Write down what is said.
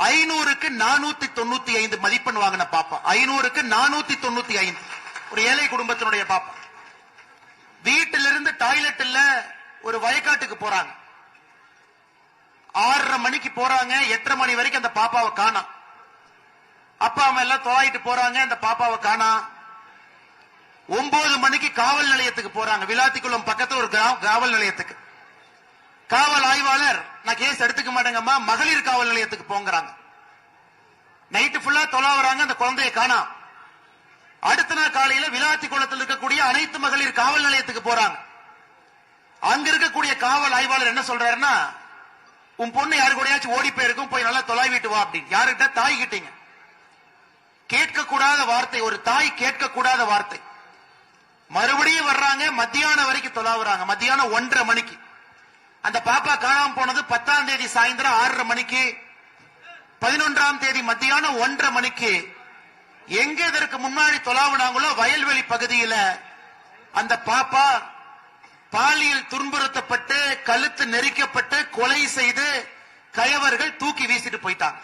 500க்கு 495 மதிப்பெண் வாங்கின பாப்பா. 500க்கு 495. ஒரு ஏழை குடும்பத்தினுடைய பாப்பா. வீட்டிலிருந்து டாய்லெட் இல்ல, ஒரு வயக்காட்டுக்கு போறாங்க. 6:30 மணிக்கு போறாங்க. 8:30 மணி வரைக்கும் அந்த பாப்பாவை காணா. அப்பா அம்மா எல்லாம் தொலைட்டு போறாங்க, அந்த பாப்பாவை காணா. 9 மணிக்கு காவல் நிலையத்துக்கு போறாங்க. விளாத்திக்குளம் பக்கத்துல ஒரு காவல் நிலையத்துக்கு. காவல் ஆய்வாளர், நான் கேஸ் எடுத்துக்க மாட்டேங்கம்மா, மகளிர் காவல் நிலையத்துக்கு போங்கிறாங்க. நைட்டு ஃபுல்லா தொலைவறாங்க, அந்த குழந்தையை காணா. அடுத்த நாள் காலையில விளாத்திக்குளத்தில் இருக்கக்கூடிய அனைத்து மகளிர் காவல் நிலையத்துக்கு போறாங்க. அங்க இருக்கக்கூடிய காவல் ஆய்வாளர் என்ன சொல்றாருன்னா, உன் பொண்ணு யாரு கூடயாச்சும் ஓடி போயிருக்கும், போய் நல்லா தொலைவிட்டு வா அப்படின்னு. யாருகிட்ட? தாய் கிட்டீங்க. கேட்கக்கூடாத வார்த்தை, ஒரு தாய் கேட்கக்கூடாத வார்த்தை. மறுபடியும் வர்றாங்க, மத்தியானம் வரைக்கும் தொலைவுறாங்க. மத்தியானம் 1:30 மணிக்கு. அந்த பாப்பா காணாம போனது 10ஆம் தேதி சாயந்தரம் 6:30 மணிக்கு. 11ஆம் தேதி மத்தியானம் 1:30 மணிக்கு. எங்க இதற்கு முன்னாடி தொலாவுனாங்களோ வயல்வெளி பகுதியில அந்த பாப்பா பாலியல் துன்புறுத்தப்பட்டு, கழுத்து நெரிக்கப்பட்டு, கொலை செய்து கயவர்கள் தூக்கி வீசிட்டு போயிட்டாங்க.